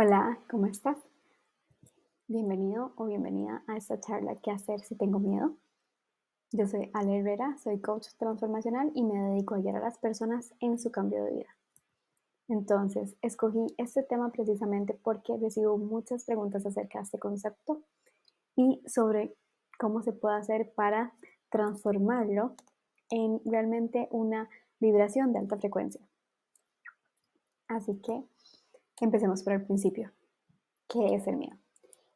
Hola, ¿cómo estás? Bienvenido o bienvenida a esta charla ¿Qué hacer si tengo miedo? Yo soy Ale Herrera, soy coach transformacional y me dedico a guiar a las personas en su cambio de vida. Entonces, escogí este tema precisamente porque recibo muchas preguntas acerca de este concepto y sobre cómo se puede hacer para transformarlo en realmente una vibración de alta frecuencia. Así que empecemos por el principio. ¿Qué es el miedo?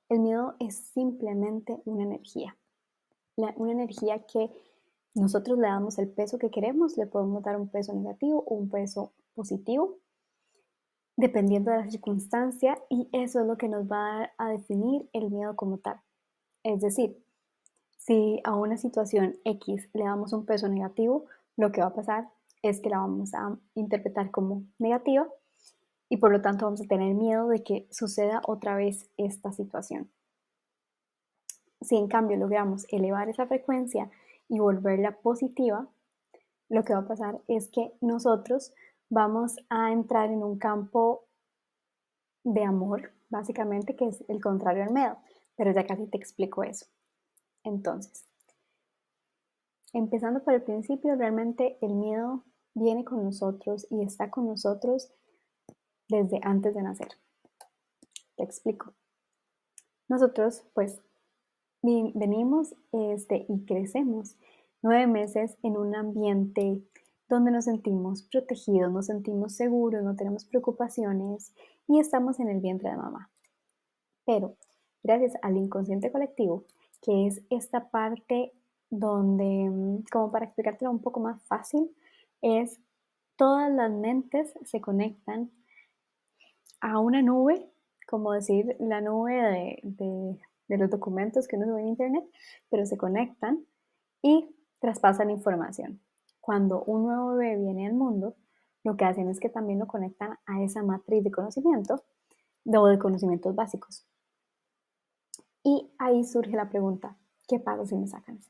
El miedo es simplemente una energía. Una energía que nosotros le damos el peso que queremos, le podemos dar un peso negativo o un peso positivo, dependiendo de la circunstancia, y eso es lo que nos va a dar a definir el miedo como tal. Es decir, si a una situación X le damos un peso negativo, lo que va a pasar es que la vamos a interpretar como negativa y por lo tanto vamos a tener miedo de que suceda otra vez esta situación. Si en cambio logramos elevar esa frecuencia y volverla positiva, lo que va a pasar es que nosotros vamos a entrar en un campo de amor, básicamente, que es el contrario al miedo, pero ya casi te explico eso. Entonces, empezando por el principio, realmente el miedo viene con nosotros y está con nosotros desde antes de nacer. Te explico. Nosotros, pues, venimos y crecemos 9 meses en un ambiente donde nos sentimos protegidos, nos sentimos seguros, no tenemos preocupaciones y estamos en el vientre de mamá. Pero gracias al inconsciente colectivo, que es esta parte donde, como para explicártelo un poco más fácil, es todas las mentes se conectan a una nube, como decir la nube de los documentos que uno sube en internet, pero se conectan y traspasan información. Cuando un nuevo bebé viene al mundo, lo que hacen es que también lo conectan a esa matriz de conocimiento o de conocimientos básicos. Y ahí surge la pregunta, ¿qué pasa si me sacan?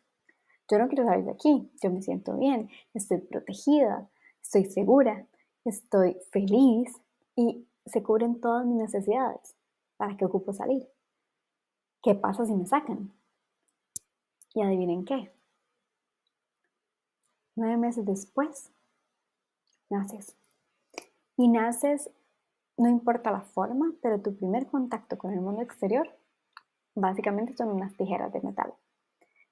Yo no quiero salir de aquí, yo me siento bien, estoy protegida, estoy segura, estoy feliz y se cubren todas mis necesidades. ¿Para qué ocupo salir? ¿Qué pasa si me sacan? Y adivinen qué, 9 meses después, naces. Y naces, no importa la forma, pero tu primer contacto con el mundo exterior, básicamente son unas tijeras de metal.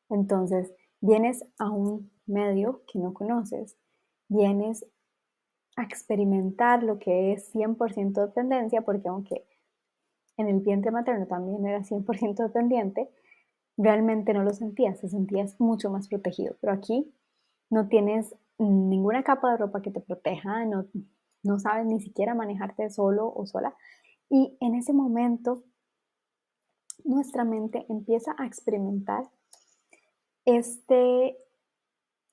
Entonces, vienes a un medio que no conoces, vienes a experimentar lo que es 100% dependencia, porque aunque en el vientre materno también era 100% dependiente, realmente no lo sentías, te sentías mucho más protegido. Pero aquí no tienes ninguna capa de ropa que te proteja, no sabes ni siquiera manejarte solo o sola. Y en ese momento nuestra mente empieza a experimentar este,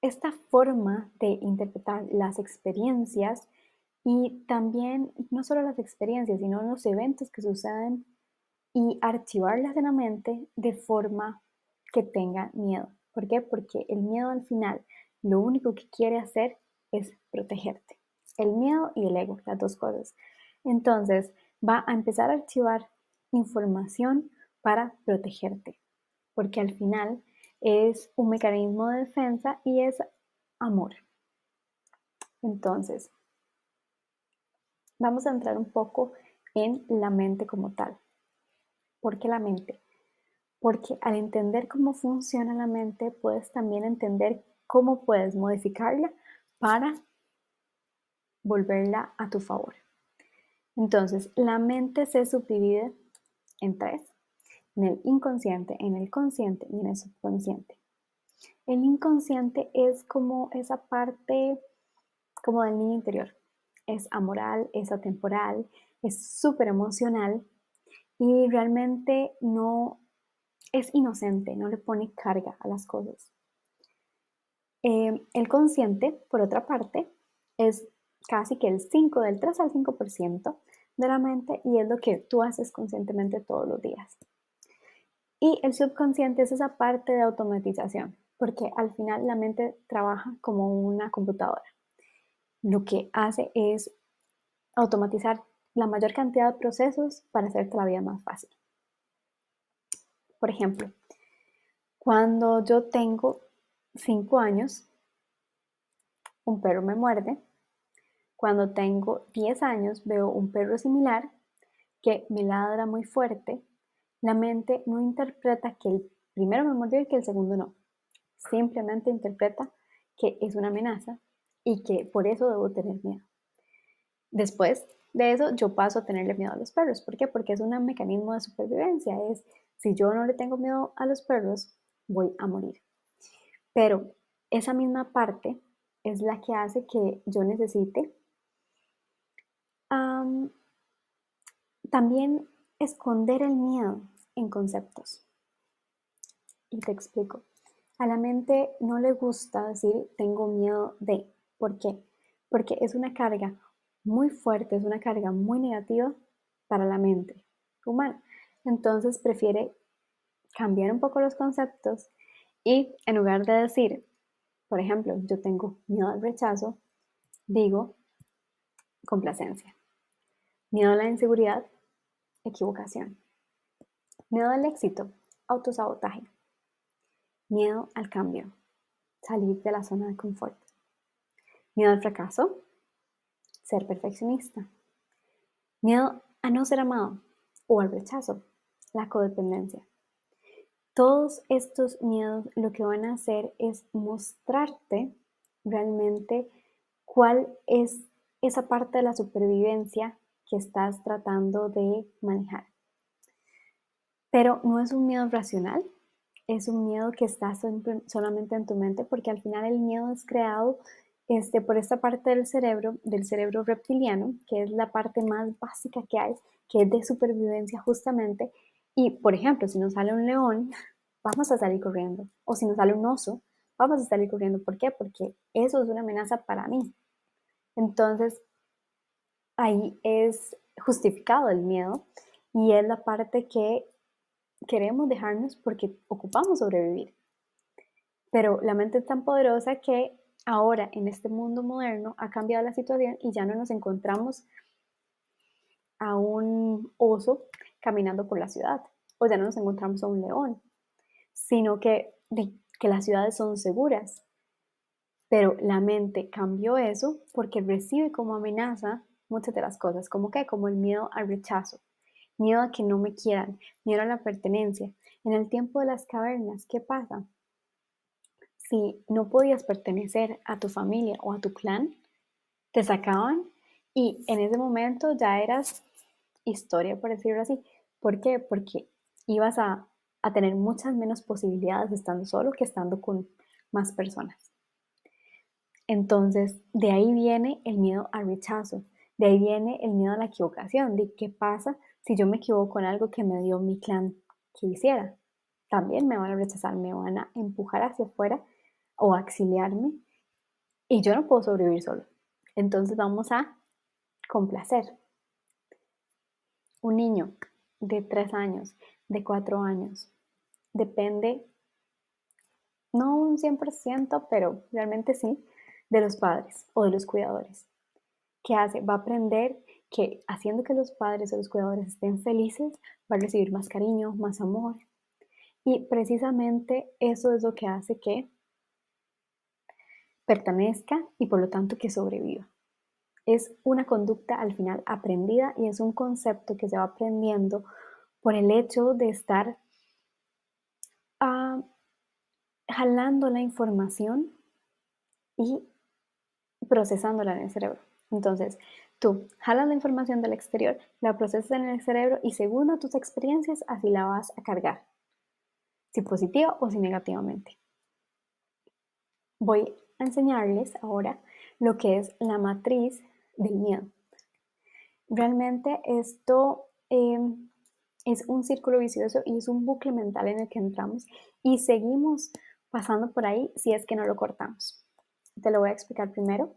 esta forma de interpretar las experiencias y también no solo las experiencias, sino los eventos que suceden y archivarlas en la mente de forma que tenga miedo. ¿Por qué? Porque el miedo al final lo único que quiere hacer es protegerte. El miedo y el ego, las dos cosas. Entonces va a empezar a archivar información para protegerte, porque al final es un mecanismo de defensa y es amor. Entonces, vamos a entrar un poco en la mente como tal. ¿Por qué la mente? Porque al entender cómo funciona la mente, puedes también entender cómo puedes modificarla para volverla a tu favor. Entonces, la mente se subdivide en tres, en el inconsciente, en el consciente y en el subconsciente. El inconsciente es como esa parte como del niño interior. Es amoral, es atemporal, es súper emocional y realmente no es inocente, no le pone carga a las cosas. El consciente, por otra parte, es casi que del 3 al 5% de la mente y es lo que tú haces conscientemente todos los días. Y el subconsciente es esa parte de automatización, porque al final la mente trabaja como una computadora. Lo que hace es automatizar la mayor cantidad de procesos para hacerte la vida más fácil. Por ejemplo, cuando yo tengo 5 años, un perro me muerde. Cuando tengo 10 años, veo un perro similar que me ladra muy fuerte. La mente no interpreta que el primero me mordió y que el segundo no. Simplemente interpreta que es una amenaza y que por eso debo tener miedo. Después de eso, yo paso a tenerle miedo a los perros. ¿Por qué? Porque es un mecanismo de supervivencia. Si yo no le tengo miedo a los perros, voy a morir. Pero esa misma parte es la que hace que yo necesite también esconder el miedo en conceptos. Y te explico. A la mente no le gusta decir tengo miedo de. ¿Por qué? Porque es una carga muy fuerte, es una carga muy negativa para la mente humana. Entonces prefiere cambiar un poco los conceptos y en lugar de decir, por ejemplo, yo tengo miedo al rechazo, digo complacencia. Miedo a la inseguridad, equivocación. Miedo al éxito, autosabotaje. Miedo al cambio, salir de la zona de confort. Miedo al fracaso, ser perfeccionista. Miedo a no ser amado o al rechazo, la codependencia. Todos estos miedos lo que van a hacer es mostrarte realmente cuál es esa parte de la supervivencia que estás tratando de manejar. Pero no es un miedo racional, es un miedo que está solamente en tu mente, porque al final el miedo es creado por esta parte del cerebro reptiliano, que es la parte más básica que hay, que es de supervivencia justamente. Y, por ejemplo, si nos sale un león, vamos a salir corriendo. O si nos sale un oso, vamos a salir corriendo. ¿Por qué? Porque eso es una amenaza para mí. Entonces, ahí es justificado el miedo y es la parte que queremos dejarnos porque ocupamos sobrevivir. Pero la mente es tan poderosa que ahora en este mundo moderno ha cambiado la situación y ya no nos encontramos a un oso caminando por la ciudad o ya no nos encontramos a un león, sino que las ciudades son seguras. Pero la mente cambió eso porque recibe como amenaza muchas de las cosas, como que como el miedo al rechazo, miedo a que no me quieran, miedo a la pertenencia. En el tiempo de las cavernas, ¿qué pasa? Si no podías pertenecer a tu familia o a tu clan, te sacaban y en ese momento ya eras historia, por decirlo así. ¿Por qué? Porque ibas a tener muchas menos posibilidades estando solo que estando con más personas. Entonces, de ahí viene el miedo al rechazo, de ahí viene el miedo a la equivocación, de qué pasa si yo me equivoco en algo que me dio mi clan que hiciera. También me van a rechazar, me van a empujar hacia afuera o a exiliarme y yo no puedo sobrevivir solo. Entonces vamos a complacer. Un niño de 3 años, de 4 años, depende, no un 100%, pero realmente sí, de los padres o de los cuidadores. ¿Qué hace? Va a aprender que haciendo que los padres o los cuidadores estén felices, va a recibir más cariño, más amor. Y precisamente eso es lo que hace que pertenezca y por lo tanto que sobreviva. Es una conducta al final aprendida y es un concepto que se va aprendiendo por el hecho de estar ah, jalando la información y procesándola en el cerebro. Entonces, tú jalas la información del exterior, la procesas en el cerebro y según a tus experiencias, así la vas a cargar, si positiva o si negativamente. Voy a enseñarles ahora lo que es la matriz del miedo. Realmente esto es un círculo vicioso y es un bucle mental en el que entramos y seguimos pasando por ahí si es que no lo cortamos. Te lo voy a explicar primero.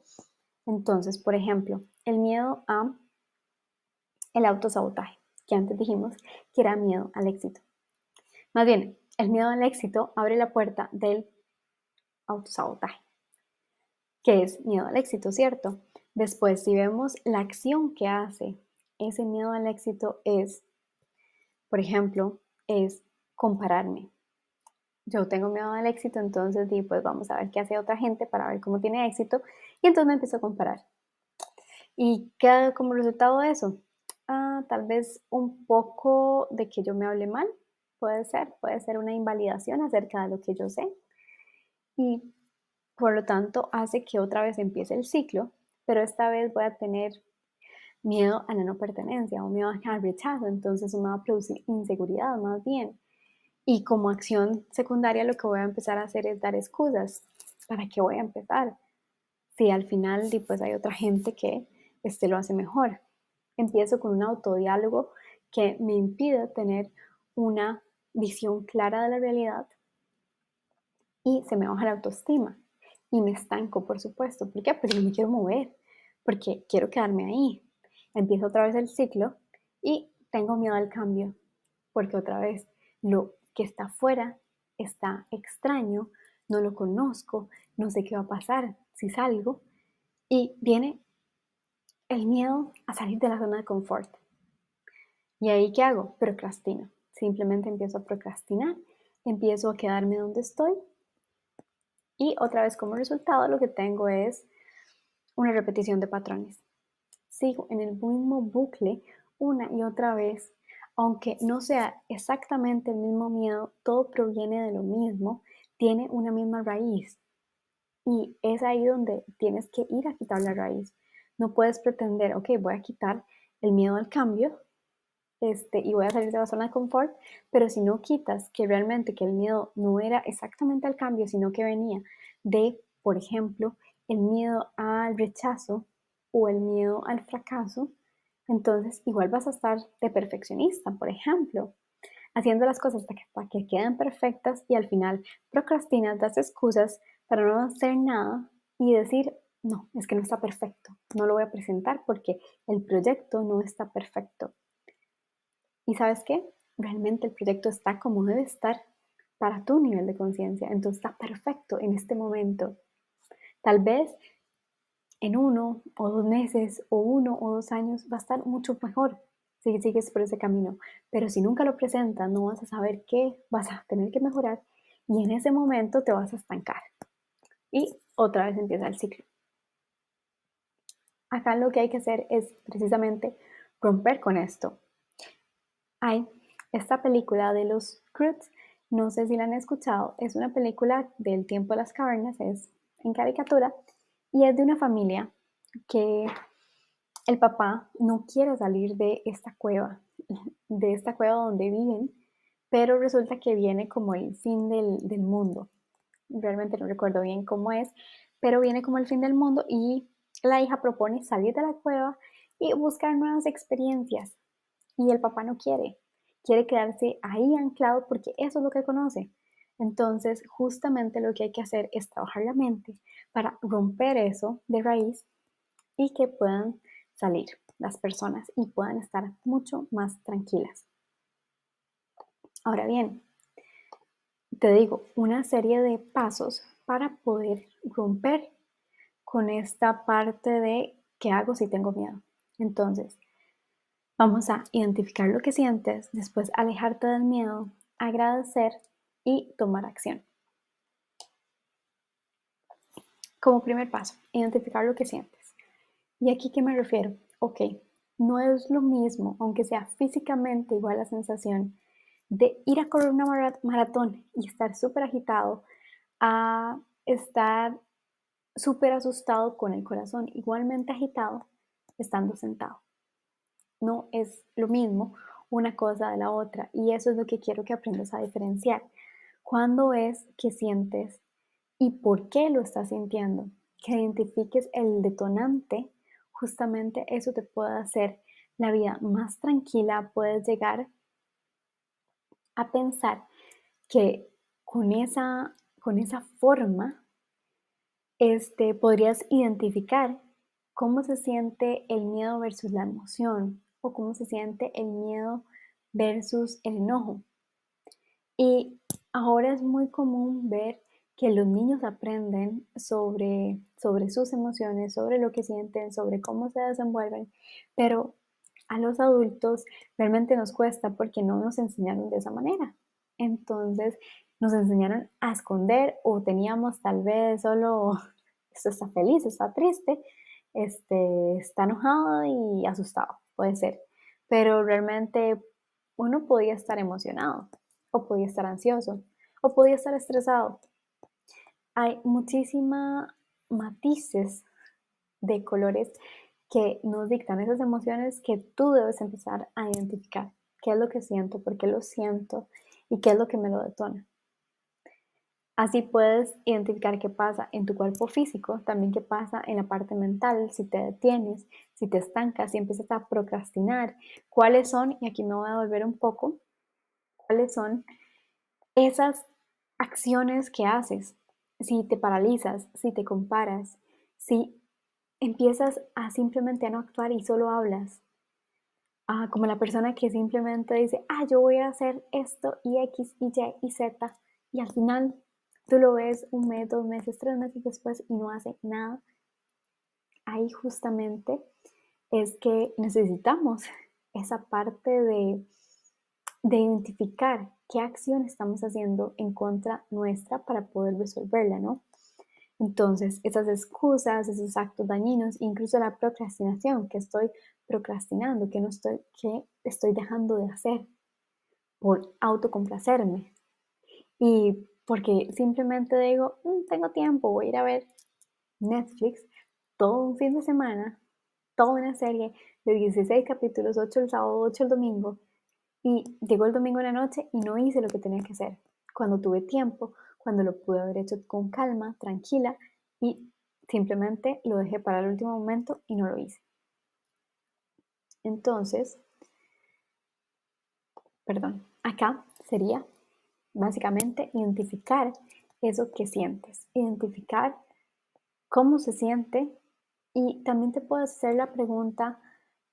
Entonces, por ejemplo, el miedo a el autosabotaje, que antes dijimos que era miedo al éxito. Más bien, el miedo al éxito abre la puerta del autosabotaje, que es miedo al éxito, ¿cierto? Después, si vemos la acción que hace ese miedo al éxito es, por ejemplo, es compararme. Yo tengo miedo al éxito, entonces pues vamos a ver qué hace otra gente para ver cómo tiene éxito y entonces me empiezo a comparar. ¿Y qué da como resultado de eso? Tal vez un poco de que yo me hable mal, puede ser una invalidación acerca de lo que yo sé y por lo tanto hace que otra vez empiece el ciclo, pero esta vez voy a tener miedo a la no pertenencia o miedo al rechazo, entonces eso me va a producir inseguridad más bien. Y como acción secundaria lo que voy a empezar a hacer es dar excusas. ¿Para qué voy a empezar? Si al final pues hay otra gente que lo hace mejor. Empiezo con un autodiálogo que me impide tener una visión clara de la realidad y se me baja la autoestima y me estanco, por supuesto. ¿Por qué? Porque no me quiero mover, porque quiero quedarme ahí. Empiezo otra vez el ciclo y tengo miedo al cambio, porque otra vez lo que está afuera está extraño, no lo conozco, no sé qué va a pasar si salgo y viene el miedo a salir de la zona de confort. ¿Y ahí qué hago? Procrastino. Simplemente empiezo a procrastinar, empiezo a quedarme donde estoy y otra vez como resultado lo que tengo es una repetición de patrones. Sigo en el mismo bucle una y otra vez, aunque no sea exactamente el mismo miedo, todo proviene de lo mismo, tiene una misma raíz. Y es ahí donde tienes que ir a quitar la raíz. No puedes pretender, ok, voy a quitar el miedo al cambio, y voy a salir de la zona de confort, pero si no quitas que realmente que el miedo no era exactamente al cambio, sino que venía de, por ejemplo, el miedo al rechazo o el miedo al fracaso, entonces igual vas a estar de perfeccionista, por ejemplo, haciendo las cosas para que queden perfectas y al final procrastinas, das excusas para no hacer nada y decir, no, es que no está perfecto, no lo voy a presentar porque el proyecto no está perfecto. ¿Y sabes qué? Realmente el proyecto está como debe estar para tu nivel de conciencia. Entonces está perfecto en este momento. Tal vez en 1 o 2 meses o 1 o 2 años va a estar mucho mejor si sigues por ese camino. Pero si nunca lo presentas, no vas a saber qué vas a tener que mejorar y en ese momento te vas a estancar. Y otra vez empieza el ciclo. Acá lo que hay que hacer es precisamente romper con esto. Hay esta película de los Croods, no sé si la han escuchado, es una película del tiempo de las cavernas, es en caricatura y es de una familia que el papá no quiere salir de esta cueva donde viven, pero resulta que viene como el fin del mundo. Realmente no recuerdo bien cómo es, pero viene como el fin del mundo y la hija propone salir de la cueva y buscar nuevas experiencias. Y el papá no quiere quedarse ahí anclado porque eso es lo que conoce. Entonces, justamente lo que hay que hacer es trabajar la mente para romper eso de raíz y que puedan salir las personas y puedan estar mucho más tranquilas. Ahora bien, te digo, una serie de pasos para poder romper con esta parte de qué hago si tengo miedo. Entonces, vamos a identificar lo que sientes, después alejarte del miedo, agradecer y tomar acción. Como primer paso, identificar lo que sientes. ¿Y aquí qué me refiero? Ok, no es lo mismo, aunque sea físicamente igual la sensación de ir a correr una maratón y estar súper agitado a estar súper asustado con el corazón igualmente agitado estando sentado. No es lo mismo una cosa de la otra y eso es lo que quiero que aprendas a diferenciar. ¿Cuándo es que sientes y por qué lo estás sintiendo? Que identifiques el detonante, justamente eso te puede hacer la vida más tranquila, puedes llegar a pensar que con esa forma podrías identificar cómo se siente el miedo versus la emoción o cómo se siente el miedo versus el enojo. Y ahora es muy común ver que los niños aprenden sobre sus emociones, sobre lo que sienten, sobre cómo se desenvuelven, pero a los adultos realmente nos cuesta porque no nos enseñaron de esa manera. Entonces, nos enseñaron a esconder o teníamos tal vez solo, esto está feliz, está triste, está enojado y asustado, puede ser. Pero realmente uno podía estar emocionado o podía estar ansioso o podía estar estresado. Hay muchísimas matices de colores que nos dictan esas emociones que tú debes empezar a identificar. ¿Qué es lo que siento? ¿Por qué lo siento? ¿Y qué es lo que me lo detona? Así puedes identificar qué pasa en tu cuerpo físico, también qué pasa en la parte mental, si te detienes, si te estancas, si empiezas a procrastinar, cuáles son, y aquí me voy a volver un poco, cuáles son esas acciones que haces, si te paralizas, si te comparas, si empiezas a simplemente a no actuar y solo hablas, como la persona que simplemente dice, yo voy a hacer esto y X y Y y Z, y al final tú lo ves un mes, 2 meses, 3 meses después y no hace nada. Ahí justamente es que necesitamos esa parte de identificar qué acción estamos haciendo en contra nuestra para poder resolverla, ¿no? Entonces, esas excusas, esos actos dañinos, incluso la procrastinación, que estoy procrastinando, que estoy dejando de hacer por autocomplacerme y porque simplemente digo, tengo tiempo, voy a ir a ver Netflix todo un fin de semana, toda una serie de 16 capítulos, 8 el sábado, 8 el domingo, y llegó el domingo en la noche y no hice lo que tenía que hacer. Cuando tuve tiempo, cuando lo pude haber hecho con calma, tranquila, y simplemente lo dejé para el último momento y no lo hice. Entonces, perdón, acá sería básicamente identificar eso que sientes, identificar cómo se siente y también te puedes hacer la pregunta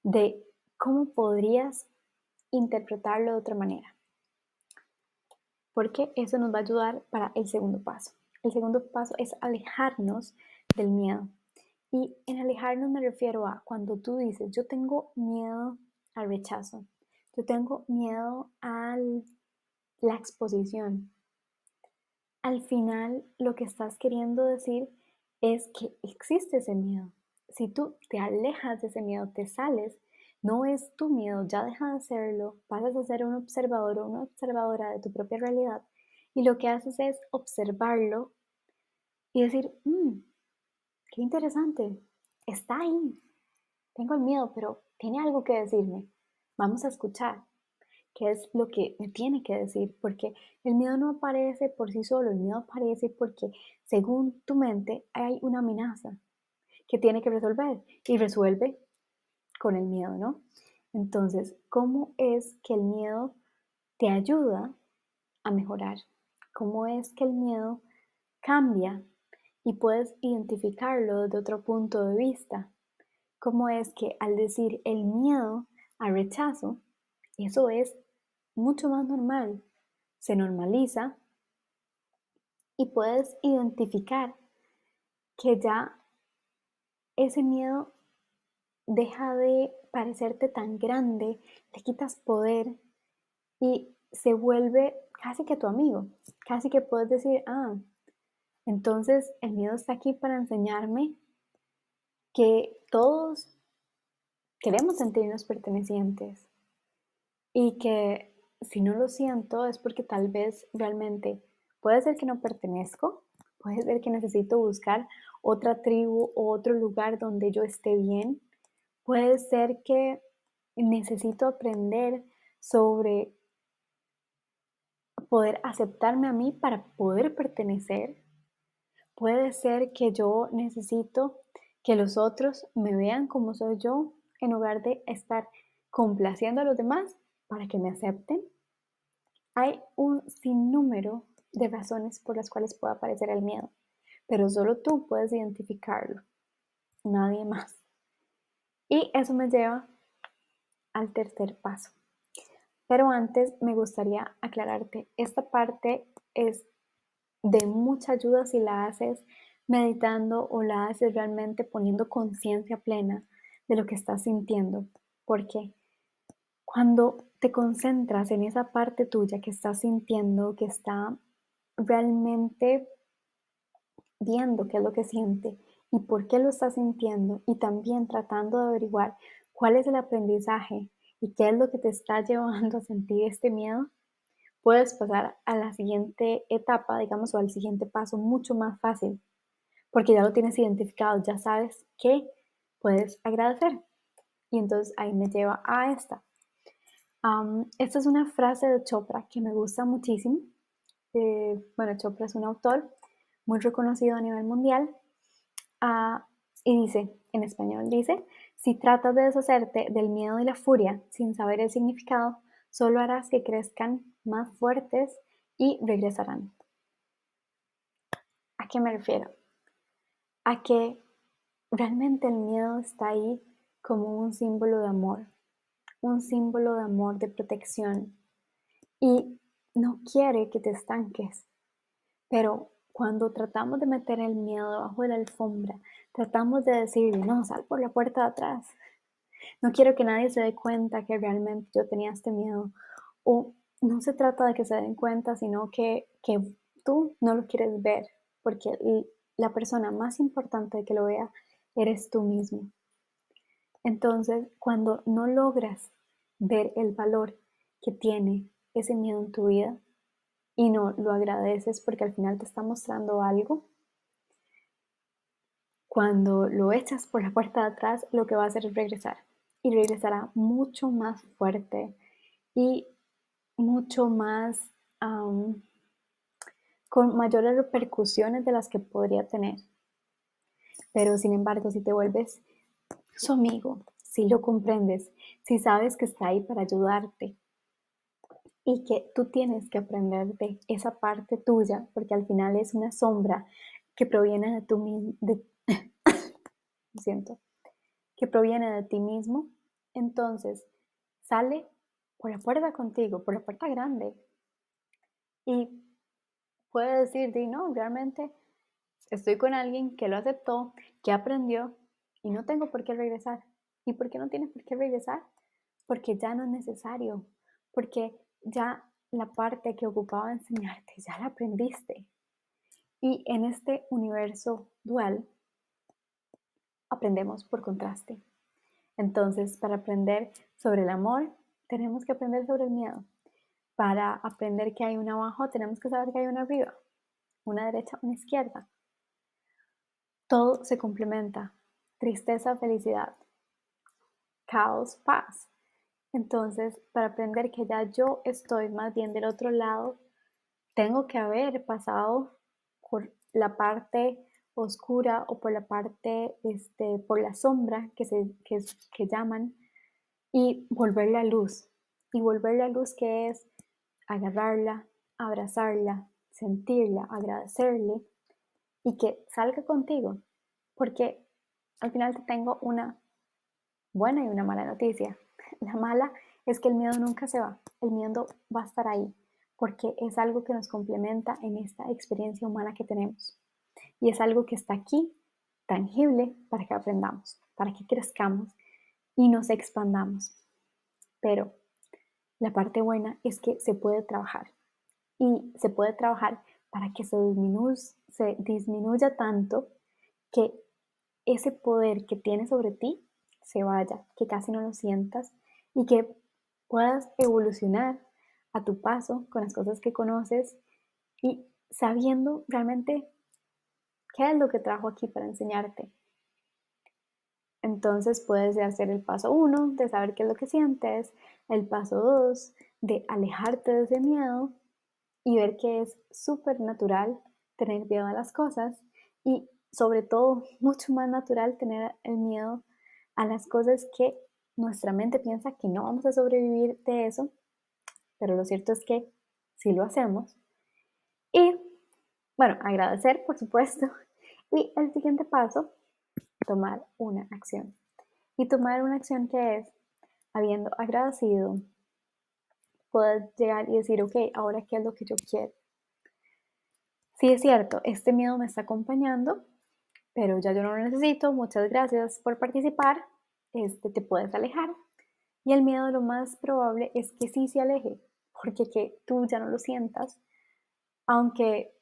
de cómo podrías interpretarlo de otra manera, porque eso nos va a ayudar para el segundo paso. El segundo paso es alejarnos del miedo. Y en alejarnos me refiero a cuando tú dices, yo tengo miedo al rechazo, yo tengo miedo a la exposición. Al final, lo que estás queriendo decir es que existe ese miedo. Si tú te alejas de ese miedo, te sales, no es tu miedo, ya deja de serlo, pasas a ser un observador o una observadora de tu propia realidad y lo que haces es observarlo y decir, qué interesante, está ahí, tengo el miedo, pero tiene algo que decirme, vamos a escuchar qué es lo que me tiene que decir, porque el miedo no aparece por sí solo, el miedo aparece porque según tu mente hay una amenaza que tiene que resolver y resuelve con el miedo, ¿no? Entonces, ¿cómo es que el miedo te ayuda a mejorar? ¿Cómo es que el miedo cambia y puedes identificarlo desde otro punto de vista? ¿Cómo es que al decir el miedo al rechazo, eso es mucho más normal, se normaliza y puedes identificar que ya ese miedo deja de parecerte tan grande, le quitas poder y se vuelve casi que tu amigo, casi que puedes decir, entonces el miedo está aquí para enseñarme que todos queremos sentirnos pertenecientes y que si no lo siento es porque tal vez realmente puede ser que no pertenezco, puede ser que necesito buscar otra tribu o otro lugar donde yo esté bien, puede ser que necesito aprender sobre poder aceptarme a mí para poder pertenecer, puede ser que yo necesito que los otros me vean como soy yo en lugar de estar complaciendo a los demás para que me acepten. Hay un sinnúmero de razones por las cuales puede aparecer el miedo, pero solo tú puedes identificarlo, nadie más. Y eso me lleva al tercer paso. Pero antes me gustaría aclararte, esta parte es de mucha ayuda si la haces meditando o la haces realmente poniendo conciencia plena de lo que estás sintiendo. ¿Por qué? Cuando te concentras en esa parte tuya que estás sintiendo, que está realmente viendo qué es lo que siente y por qué lo está sintiendo, y también tratando de averiguar cuál es el aprendizaje y qué es lo que te está llevando a sentir este miedo, puedes pasar a la siguiente etapa, digamos, o al siguiente paso mucho más fácil, porque ya lo tienes identificado, ya sabes qué puedes agradecer. Y entonces ahí me lleva a esta. Esta es una frase de Chopra que me gusta muchísimo. Bueno, Chopra es un autor muy reconocido a nivel mundial. Y dice, en español dice, si tratas de deshacerte del miedo y la furia sin saber el significado, solo harás que crezcan más fuertes y regresarán. ¿A qué me refiero? A que realmente el miedo está ahí como un símbolo de amor, de protección, y no quiere que te estanques. Pero cuando tratamos de meter el miedo debajo de la alfombra, tratamos de decir, no, sal por la puerta de atrás. No quiero que nadie se dé cuenta que realmente yo tenía este miedo. O no se trata de que se den cuenta, sino que tú no lo quieres ver, porque la persona más importante que lo vea eres tú mismo. Entonces, cuando no logras ver el valor que tiene ese miedo en tu vida y no lo agradeces porque al final te está mostrando algo, cuando lo echas por la puerta de atrás, lo que va a hacer es regresar. Y regresará mucho más fuerte y mucho más, con mayores repercusiones de las que podría tener. Pero sin embargo, si te vuelves su amigo, si lo comprendes, si sabes que está ahí para ayudarte y que tú tienes que aprender de esa parte tuya, porque al final es una sombra que proviene de tu mismo, siento, que proviene de ti mismo, entonces sale por la puerta contigo, por la puerta grande, y puede decir, no, realmente estoy con alguien que lo aceptó, que aprendió y no tengo por qué regresar. ¿Y por qué no tienes por qué regresar? Porque ya no es necesario, porque ya la parte que ocupaba enseñarte, ya la aprendiste. Y en este universo dual, aprendemos por contraste. Entonces, para aprender sobre el amor, tenemos que aprender sobre el miedo. Para aprender que hay un abajo, tenemos que saber que hay una arriba, una derecha, una izquierda. Todo se complementa. Tristeza, felicidad. Caos, paz. Entonces, para aprender que ya yo estoy más bien del otro lado, tengo que haber pasado por la parte oscura o por la parte, por la sombra que llaman, y volver la luz. Y volver la luz, que es agarrarla, abrazarla, sentirla, agradecerle y que salga contigo. Porque al final te tengo una buena y una mala noticia. La mala es que el miedo nunca se va. El miedo va a estar ahí porque es algo que nos complementa en esta experiencia humana que tenemos. Y es algo que está aquí, tangible, para que aprendamos, para que crezcamos y nos expandamos. Pero la parte buena es que se puede trabajar y se puede trabajar para que se disminuya tanto que ese poder que tiene sobre ti se vaya, que casi no lo sientas y que puedas evolucionar a tu paso con las cosas que conoces y sabiendo realmente qué es lo que trajo aquí para enseñarte. Entonces puedes hacer el paso uno de saber qué es lo que sientes, el paso 2 de alejarte de ese miedo y ver que es súper natural tener miedo a las cosas y sobre todo mucho más natural tener el miedo a las cosas que nuestra mente piensa que no vamos a sobrevivir de eso, pero lo cierto es que sí lo hacemos. Y bueno, agradecer, por supuesto. Y el siguiente paso, tomar una acción. Y tomar una acción que es, habiendo agradecido, poder llegar y decir, ok, ahora qué es lo que yo quiero. Sí, es cierto, este miedo me está acompañando, pero ya yo no lo necesito. Muchas gracias por participar. Te puedes alejar Y el miedo lo más probable es que sí se aleje, porque que tú ya no lo sientas, aunque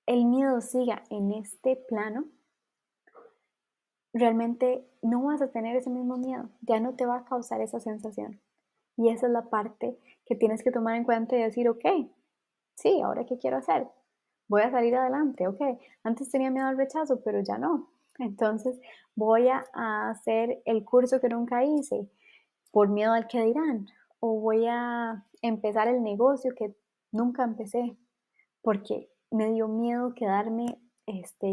el miedo siga en este plano, realmente no vas a tener ese mismo miedo, ya no te va a causar esa sensación. Y esa es la parte que tienes que tomar en cuenta y decir, ok, sí, ¿ahora qué quiero hacer? Voy a salir adelante, ok. Antes tenía miedo al rechazo, pero ya no. Entonces voy a hacer el curso que nunca hice por miedo al que dirán. O voy a empezar el negocio que nunca empecé porque me dio miedo quedarme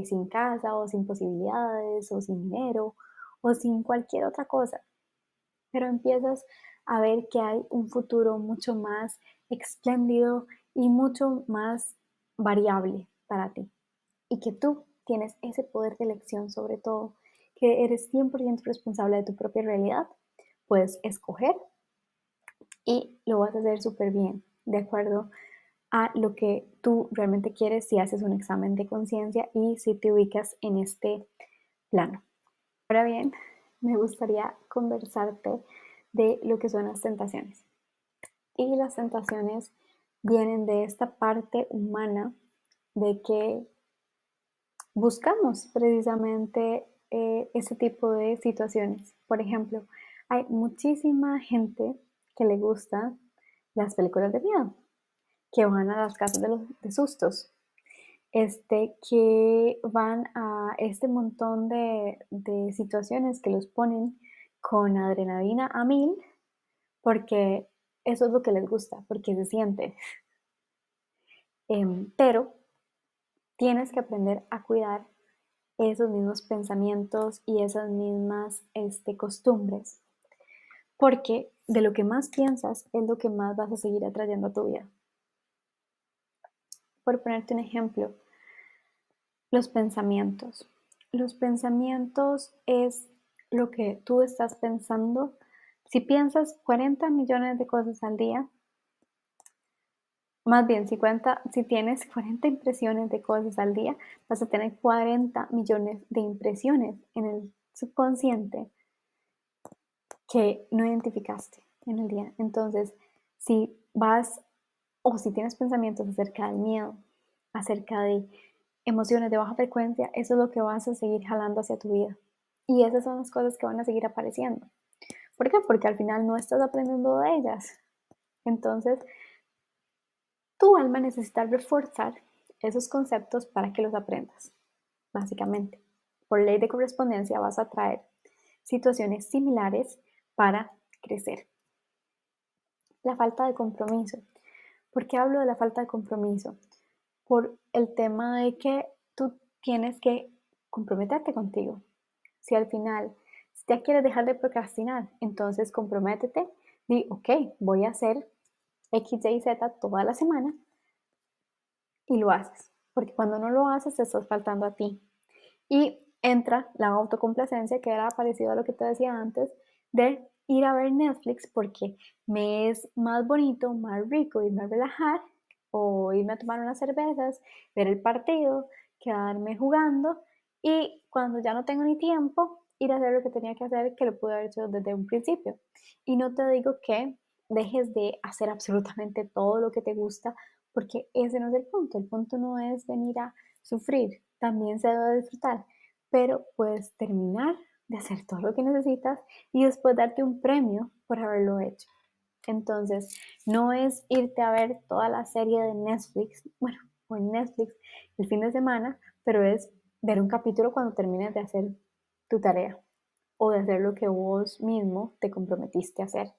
sin casa o sin posibilidades o sin dinero o sin cualquier otra cosa. Pero empiezas a ver que hay un futuro mucho más espléndido y mucho más variable para ti. Y que tú tienes ese poder de elección sobre todo, que eres 100% responsable de tu propia realidad. Puedes escoger y lo vas a hacer súper bien, de acuerdo a lo que tú realmente quieres si haces un examen de conciencia y si te ubicas en este plano. Ahora bien, me gustaría conversarte de lo que son las tentaciones. Y las tentaciones vienen de esta parte humana de que buscamos precisamente ese tipo de situaciones. Por ejemplo, hay muchísima gente que le gustan las películas de miedo, que van a las casas de sustos, que van a este montón de situaciones que los ponen con adrenalina a mil, porque eso es lo que les gusta, porque se siente. Pero tienes que aprender a cuidar esos mismos pensamientos y esas mismas costumbres, porque de lo que más piensas es lo que más vas a seguir atrayendo a tu vida. Por ponerte un ejemplo, los pensamientos. Los pensamientos es lo que tú estás pensando. Si piensas 40 millones de cosas al día, más bien si tienes 40 impresiones de cosas al día, vas a tener 40 millones de impresiones en el subconsciente que no identificaste en el día. Entonces, si vas o si tienes pensamientos acerca del miedo, acerca de emociones de baja frecuencia, eso es lo que vas a seguir jalando hacia tu vida. Y esas son las cosas que van a seguir apareciendo. ¿Por qué? Porque al final no estás aprendiendo de ellas. Entonces, tu alma necesita reforzar esos conceptos para que los aprendas, básicamente. Por ley de correspondencia vas a traer situaciones similares para crecer. La falta de compromiso. ¿Por qué hablo de la falta de compromiso? Por el tema de que tú tienes que comprometerte contigo. Si al final si ya quieres dejar de procrastinar, entonces comprométete, di, ok, voy a hacer X, Y, Z toda la semana y lo haces. Porque cuando no lo haces, te estás faltando a ti. Y entra la autocomplacencia, que era parecido a lo que te decía antes, de ir a ver Netflix porque me es más bonito, más rico irme a relajar o irme a tomar unas cervezas, ver el partido, quedarme jugando y cuando ya no tengo ni tiempo, ir a hacer lo que tenía que hacer, que lo pude haber hecho desde un principio. Y no te digo que dejes de hacer absolutamente todo lo que te gusta, porque ese no es el punto no es venir a sufrir, también se debe disfrutar, pero puedes terminar de hacer todo lo que necesitas y después darte un premio por haberlo hecho. Entonces, no es irte a ver toda la serie de Netflix, bueno, o en Netflix el fin de semana, pero es ver un capítulo cuando termines de hacer tu tarea o de hacer lo que vos mismo te comprometiste a hacer.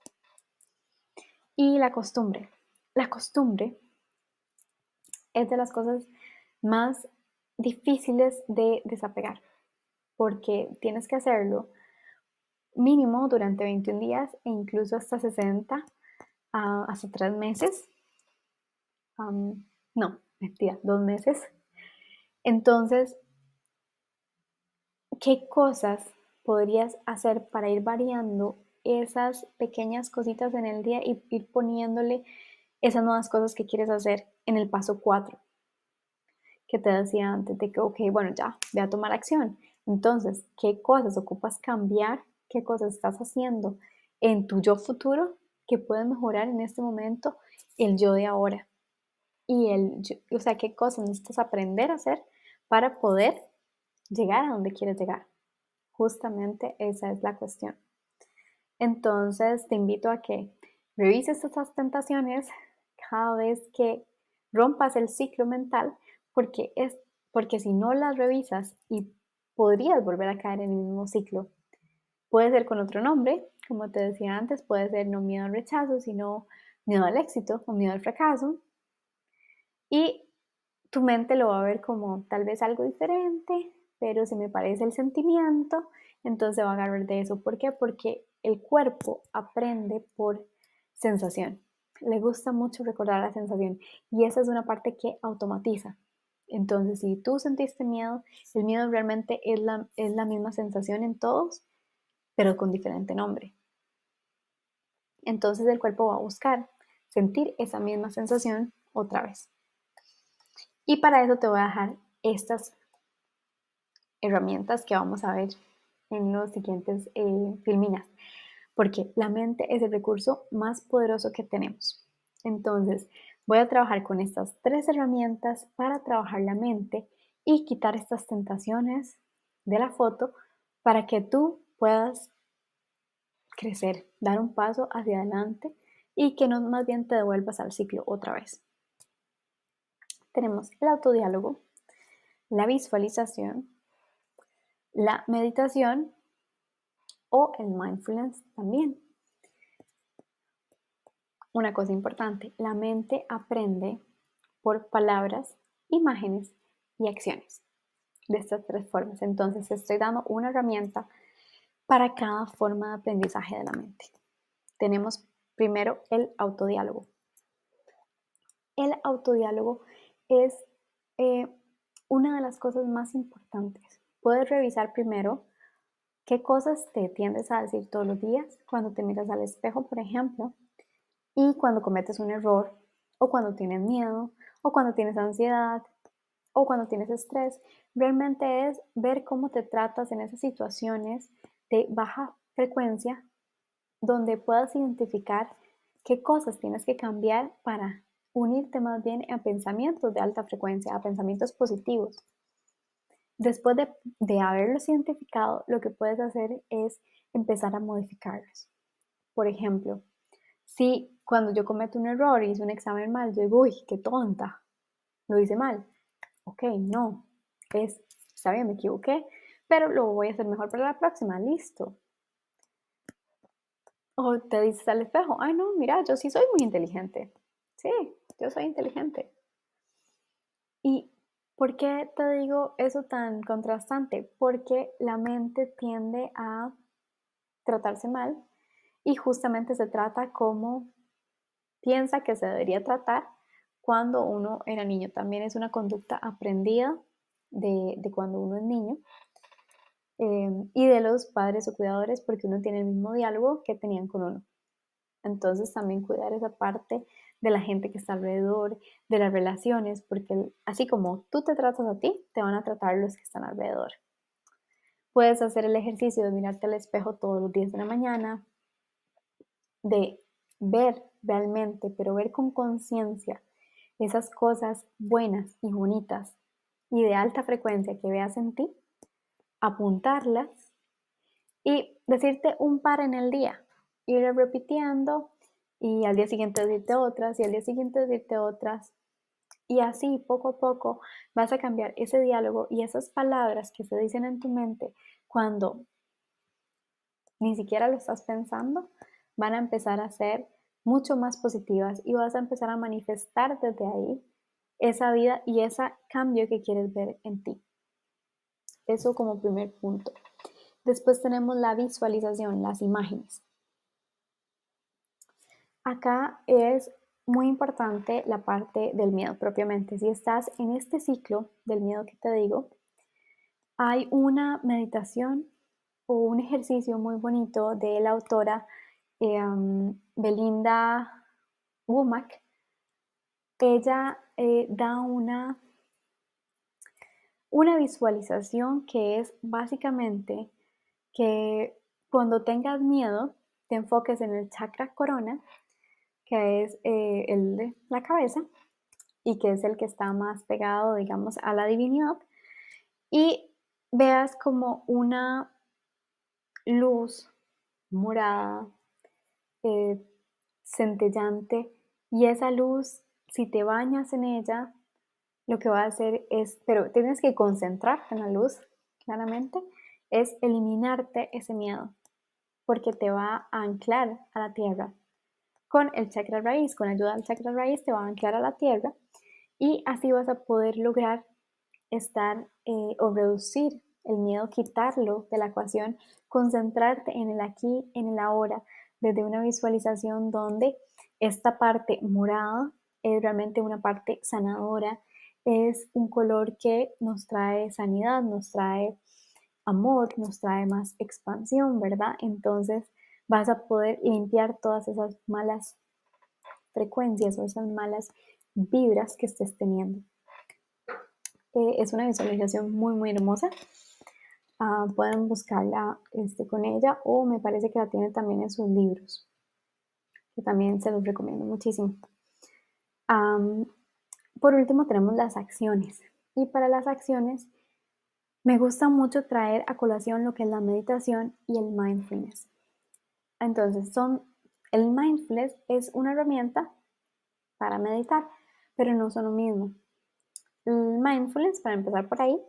Y la costumbre. La costumbre es de las cosas más difíciles de desapegar, porque tienes que hacerlo mínimo durante 21 días e incluso hasta 60, hasta 3 meses. No, mentira, 2 meses. Entonces, ¿qué cosas podrías hacer para ir variando esas pequeñas cositas en el día y ir poniéndole esas nuevas cosas que quieres hacer en el paso 4? Que te decía antes de que, ok, bueno, ya, voy a tomar acción. Entonces, ¿qué cosas ocupas cambiar? ¿Qué cosas estás haciendo en tu yo futuro que puedes mejorar en este momento el yo de ahora. Y o sea, qué cosas necesitas aprender a hacer para poder llegar a donde quieres llegar. Justamente esa es la cuestión. Entonces, te invito a que revises estas tentaciones cada vez que rompas el ciclo mental, porque porque si no las revisas y podrías volver a caer en el mismo ciclo. Puede ser con otro nombre, como te decía antes, puede ser no miedo al rechazo, sino miedo al éxito o miedo al fracaso. Y tu mente lo va a ver como tal vez algo diferente, pero si me parece el sentimiento, entonces va a agarrar de eso. ¿Por qué? Porque el cuerpo aprende por sensación. Le gusta mucho recordar la sensación y esa es una parte que automatiza. Entonces, si tú sentiste miedo, el miedo realmente es la misma sensación en todos, pero con diferente nombre. Entonces el cuerpo va a buscar sentir esa misma sensación otra vez. Y para eso te voy a dejar estas herramientas que vamos a ver en los siguientes filminas, porque la mente es el recurso más poderoso que tenemos. Entonces, voy a trabajar con estas 3 herramientas para trabajar la mente y quitar estas tentaciones de la foto para que tú puedas crecer, dar un paso hacia adelante y que no más bien te devuelvas al ciclo otra vez. Tenemos el autodiálogo, la visualización, la meditación o el mindfulness también. Una cosa importante, la mente aprende por palabras, imágenes y acciones de estas 3 formas. Entonces, estoy dando una herramienta para cada forma de aprendizaje de la mente. Tenemos primero el autodiálogo. El autodiálogo es eh, una de las cosas más importantes. Puedes revisar primero qué cosas te tiendes a decir todos los días cuando te miras al espejo, por ejemplo, y cuando cometes un error, o cuando tienes miedo, o cuando tienes ansiedad, o cuando tienes estrés. Realmente es ver cómo te tratas en esas situaciones de baja frecuencia, donde puedas identificar qué cosas tienes que cambiar para unirte más bien a pensamientos de alta frecuencia, a pensamientos positivos. Después de haberlos identificado, lo que puedes hacer es empezar a modificarlos. Por ejemplo, si cuando yo cometo un error y hice un examen mal, yo digo, uy, qué tonta, lo hice mal. Ok, no, está bien, me equivoqué, pero lo voy a hacer mejor para la próxima, listo. O te dices al espejo, ay no, mira, yo sí soy muy inteligente. Sí, yo soy inteligente. ¿Y por qué te digo eso tan contrastante? Porque la mente tiende a tratarse mal y justamente se trata como piensa que se debería tratar cuando uno era niño. También es una conducta aprendida de cuando uno es niño y de los padres o cuidadores porque uno tiene el mismo diálogo que tenían con uno. Entonces también cuidar esa parte de la gente que está alrededor, de las relaciones, porque así como tú te tratas a ti, te van a tratar los que están alrededor. Puedes hacer el ejercicio de mirarte al espejo todos los días de la mañana, de ver realmente, pero ver con conciencia esas cosas buenas y bonitas y de alta frecuencia que veas en ti, apuntarlas y decirte un par en el día, ir repitiendo y al día siguiente decirte otras y al día siguiente decirte otras. Y así poco a poco vas a cambiar ese diálogo y esas palabras que se dicen en tu mente cuando ni siquiera lo estás pensando, van a empezar a ser mucho más positivas y vas a empezar a manifestar desde ahí esa vida y ese cambio que quieres ver en ti. Eso como primer punto. Después tenemos la visualización, las imágenes. Acá es muy importante la parte del miedo propiamente. Si estás en este ciclo del miedo que te digo, hay una meditación o un ejercicio muy bonito de la autora Belinda Womack. Ella da una visualización que es básicamente que cuando tengas miedo, te enfoques en el chakra corona, que es el de la cabeza y que es el que está más pegado, digamos, a la divinidad, y veas como una luz morada, eh, centellante, y esa luz, si te bañas en ella, lo que va a hacer es, pero tienes que concentrarte en la luz, claramente, es eliminarte ese miedo, porque te va a anclar a la tierra. Con el chakra raíz, con ayuda del chakra raíz, te va a anclar a la tierra y así vas a poder lograr estar o reducir el miedo, quitarlo de la ecuación, concentrarte en el aquí, en el ahora, desde una visualización donde esta parte morada es realmente una parte sanadora, es un color que nos trae sanidad, nos trae amor, nos trae más expansión, ¿verdad? Entonces vas a poder limpiar todas esas malas frecuencias o esas malas vibras que estés teniendo. Es una visualización muy, muy hermosa. Pueden buscarla con ella o me parece que la tiene también en sus libros, que también se los recomiendo muchísimo. Por último tenemos las acciones y para las acciones me gusta mucho traer a colación lo que es la meditación y el mindfulness. Entonces el mindfulness es una herramienta para meditar, pero no son lo mismo. El mindfulness, para empezar por ahí,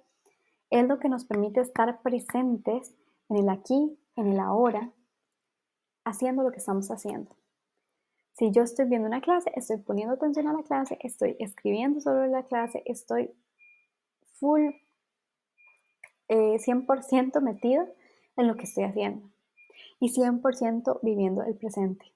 es lo que nos permite estar presentes en el aquí, en el ahora, haciendo lo que estamos haciendo. Si yo estoy viendo una clase, estoy poniendo atención a la clase, estoy escribiendo sobre la clase, estoy full 100% metido en lo que estoy haciendo y 100% viviendo el presente.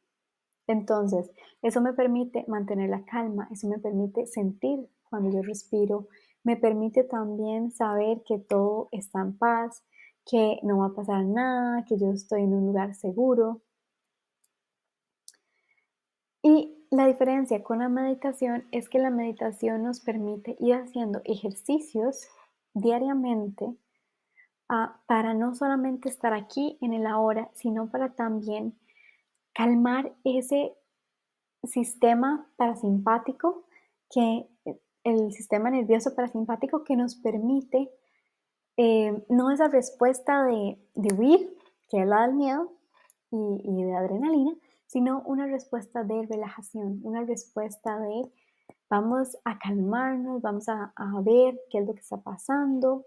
Entonces, eso me permite mantener la calma, eso me permite sentir cuando yo respiro, me permite también saber que todo está en paz, que no va a pasar nada, que yo estoy en un lugar seguro. Y la diferencia con la meditación es que la meditación nos permite ir haciendo ejercicios diariamente para no solamente estar aquí en el ahora, sino para también calmar ese sistema parasimpático, que el sistema nervioso parasimpático que nos permite no esa respuesta de huir, que es la del miedo y de adrenalina, sino una respuesta de relajación, una respuesta de vamos a calmarnos, vamos a ver qué es lo que está pasando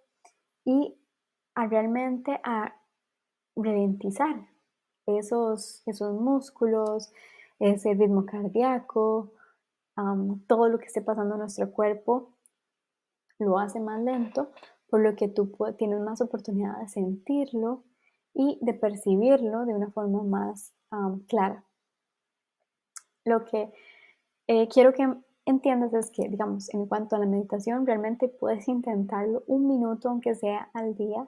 y a realmente a ralentizar esos músculos, ese ritmo cardíaco, todo lo que esté pasando en nuestro cuerpo lo hace más lento, por lo que tú tienes más oportunidad de sentirlo y de percibirlo de una forma más clara. Lo que quiero que entiendas es que, digamos, en cuanto a la meditación, realmente puedes intentarlo un minuto, aunque sea al día.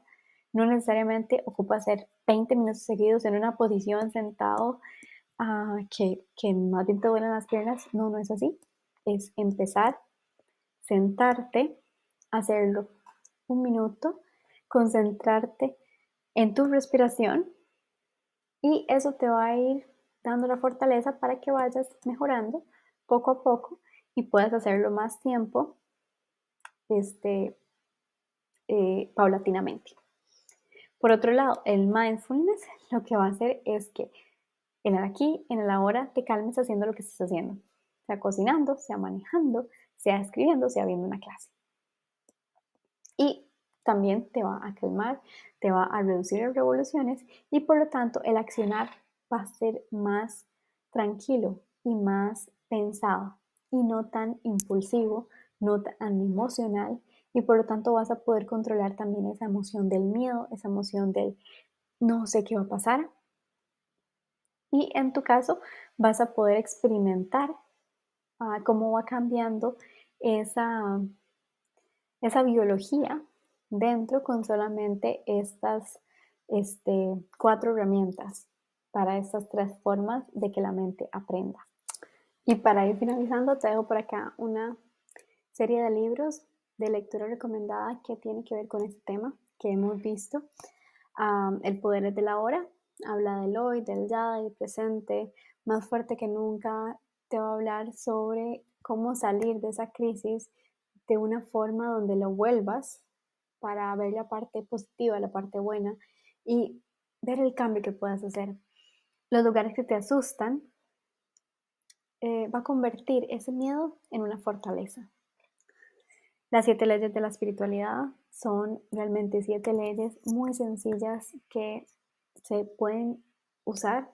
No necesariamente ocupa hacer 20 minutos seguidos en una posición sentado que más bien te duelen las piernas. No, no es así. Es empezar, sentarte, hacerlo un minuto, concentrarte en tu respiración y eso te va a ir dando la fortaleza para que vayas mejorando poco a poco y puedas hacerlo más tiempo, este, paulatinamente. Por otro lado, el mindfulness lo que va a hacer es que en el aquí, en el ahora, te calmes haciendo lo que estés haciendo, sea cocinando, sea manejando, sea escribiendo, sea viendo una clase. Y también te va a calmar, te va a reducir las revoluciones y por lo tanto el accionar va a ser más tranquilo y más pensado y no tan impulsivo, no tan emocional y por lo tanto vas a poder controlar también esa emoción del miedo, esa emoción del no sé qué va a pasar y en tu caso vas a poder experimentar cómo va cambiando esa biología dentro con solamente estas 4 herramientas para estas 3 formas de que la mente aprenda. Y para ir finalizando, te dejo por acá una serie de libros de lectura recomendada que tiene que ver con este tema que hemos visto. El poder es de la hora, habla del hoy, del ya, del presente, más fuerte que nunca, te va a hablar sobre cómo salir de esa crisis de una forma donde lo vuelvas para ver la parte positiva, la parte buena y ver el cambio que puedas hacer. Los lugares que te asustan va a convertir ese miedo en una fortaleza. Las 7 leyes de la espiritualidad son realmente 7 leyes muy sencillas que se pueden usar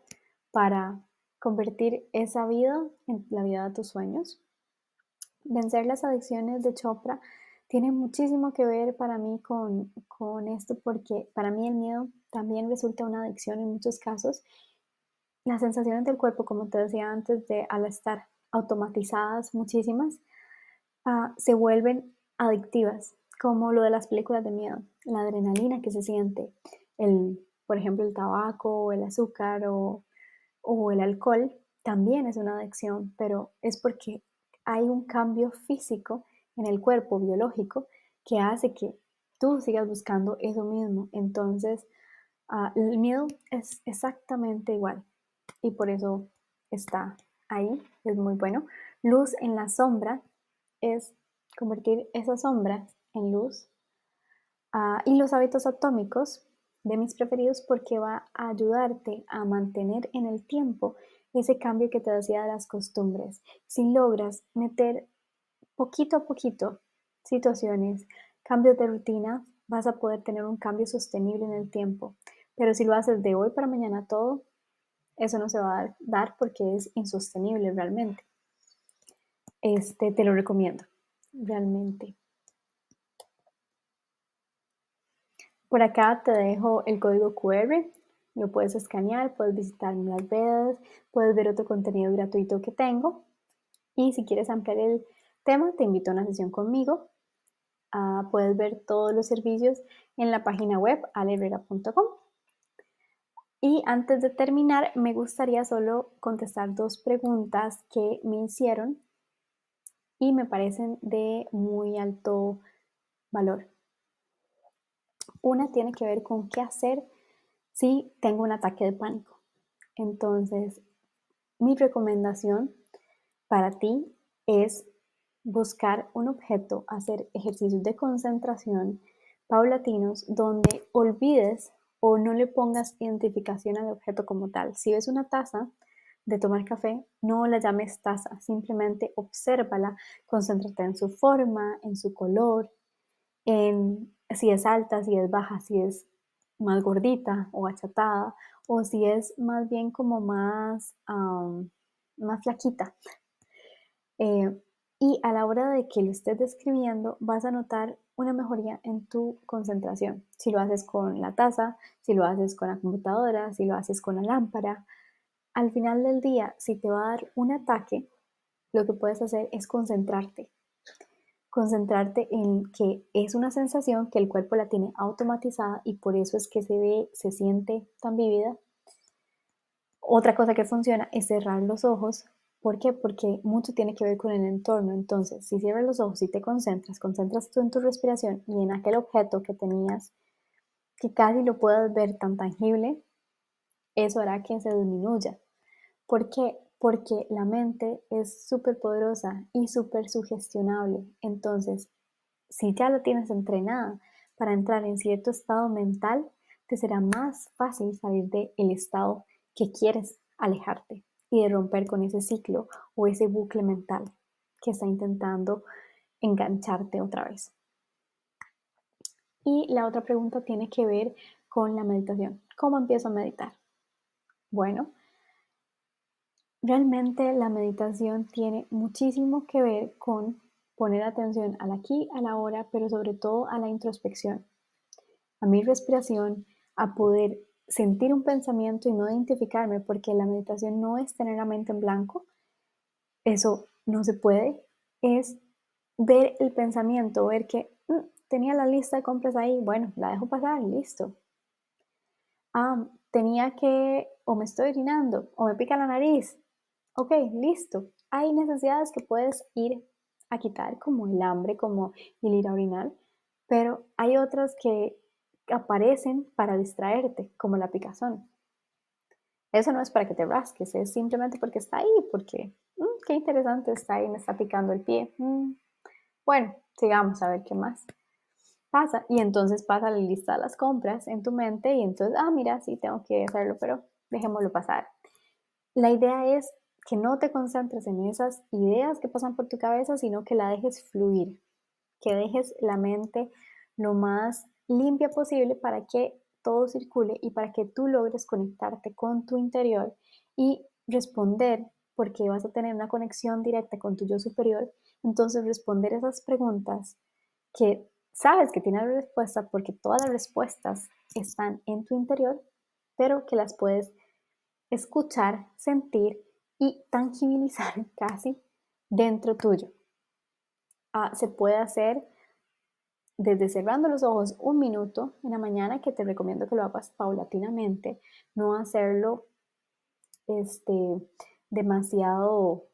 para convertir esa vida en la vida de tus sueños. Vencer las adicciones de Chopra tiene muchísimo que ver para mí con esto, porque para mí el miedo también resulta una adicción en muchos casos. Las sensaciones del cuerpo, como te decía antes, al estar automatizadas muchísimas, se vuelven adictivas, como lo de las películas de miedo, la adrenalina que se siente, por ejemplo, el tabaco, o el azúcar o el alcohol, también es una adicción, pero es porque hay un cambio físico en el cuerpo biológico que hace que tú sigas buscando eso mismo. Entonces, el miedo es exactamente igual y por eso está ahí, es muy bueno. Luz en la sombra es convertir esa sombra en luz. Y los hábitos atómicos, de mis preferidos, porque va a ayudarte a mantener en el tiempo ese cambio que te decía de las costumbres. Si logras meter poquito a poquito situaciones, cambios de rutina, vas a poder tener un cambio sostenible en el tiempo. Pero si lo haces de hoy para mañana todo, eso no se va a dar porque es insostenible realmente. Te lo recomiendo, realmente. Por acá te dejo el código QR, lo puedes escanear, puedes visitar las redes, puedes ver otro contenido gratuito que tengo. Y si quieres ampliar el tema, te invito a una sesión conmigo. Puedes ver todos los servicios en la página web aleherrera.com. Y antes de terminar, me gustaría solo contestar 2 preguntas que me hicieron y me parecen de muy alto valor. Una tiene que ver con qué hacer si tengo un ataque de pánico. Entonces, mi recomendación para ti es buscar un objeto, hacer ejercicios de concentración paulatinos donde olvides o no le pongas identificación al objeto como tal. Si ves una taza de tomar café, no la llames taza, simplemente obsérvala, concéntrate en su forma, en su color, en si es alta, si es baja, si es más gordita o achatada, o si es más bien como más flaquita. Eh, y a la hora de que lo estés describiendo, vas a notar una mejoría en tu concentración. Si lo haces con la taza, si lo haces con la computadora, si lo haces con la lámpara. Al final del día, si te va a dar un ataque, lo que puedes hacer es concentrarte en que es una sensación que el cuerpo la tiene automatizada y por eso es que se siente tan vívida. Otra cosa que funciona es cerrar los ojos. ¿Por qué? Porque mucho tiene que ver con el entorno. Entonces, si cierras los ojos y te concentras tú en tu respiración y en aquel objeto que tenías, que casi lo puedas ver tan tangible, eso hará que se disminuya. ¿Por qué? Porque la mente es súper poderosa y súper sugestionable. Entonces, si ya la tienes entrenada para entrar en cierto estado mental, te será más fácil salir del estado que quieres alejarte y de romper con ese ciclo o ese bucle mental que está intentando engancharte otra vez. Y la otra pregunta tiene que ver con la meditación. ¿Cómo empiezo a meditar? Bueno, realmente la meditación tiene muchísimo que ver con poner atención al aquí, a la hora, pero sobre todo a la introspección, a mi respiración, a poder sentir un pensamiento y no identificarme, porque la meditación no es tener la mente en blanco, eso no se puede, es ver el pensamiento, ver que tenía la lista de compras ahí, bueno, la dejo pasar, listo. Tenía que, o me estoy orinando, o me pica la nariz, ok, listo. Hay necesidades que puedes ir a quitar, como el hambre, como el ir a orinar, pero hay otras que aparecen para distraerte, como la picazón. Eso no es para que te rasques, es simplemente porque está ahí, porque qué interesante está ahí, me está picando el pie. Bueno, sigamos a ver qué más pasa. Y entonces pasa la lista de las compras en tu mente y entonces, mira, sí, tengo que hacerlo, pero dejémoslo pasar. La idea es que no te concentres en esas ideas que pasan por tu cabeza, sino que la dejes fluir, que dejes la mente lo más limpia posible para que todo circule y para que tú logres conectarte con tu interior y responder, porque vas a tener una conexión directa con tu yo superior. Entonces responder esas preguntas que sabes que tienen respuesta porque todas las respuestas están en tu interior, pero que las puedes escuchar, sentir y tangibilizar casi dentro tuyo. Se puede hacer desde cerrando los ojos un minuto en la mañana, que te recomiendo que lo hagas paulatinamente, no hacerlo este, demasiado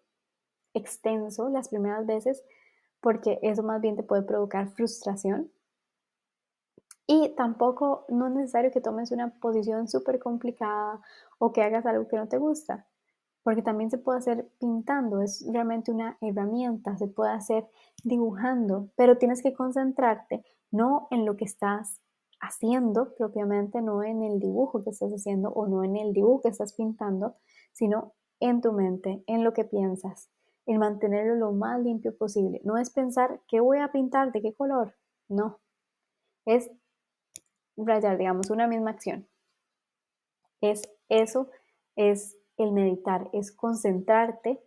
extenso las primeras veces, porque eso más bien te puede provocar frustración. Y tampoco no es necesario que tomes una posición súper complicada o que hagas algo que no te gusta, porque también se puede hacer pintando, es realmente una herramienta, se puede hacer dibujando, pero tienes que concentrarte no en lo que estás haciendo propiamente, no en el dibujo que estás haciendo o no en el dibujo que estás pintando, sino en tu mente, en lo que piensas, en mantenerlo lo más limpio posible. No es pensar qué voy a pintar, de qué color, no, es rayar, digamos, una misma acción. Es eso, es el meditar, es concentrarte,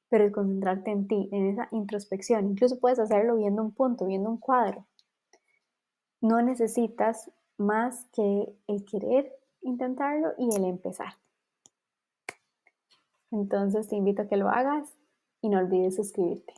pero es concentrarte en ti, en esa introspección. Incluso puedes hacerlo viendo un punto, viendo un cuadro. No necesitas más que el querer intentarlo y el empezar. Entonces te invito a que lo hagas y no olvides suscribirte.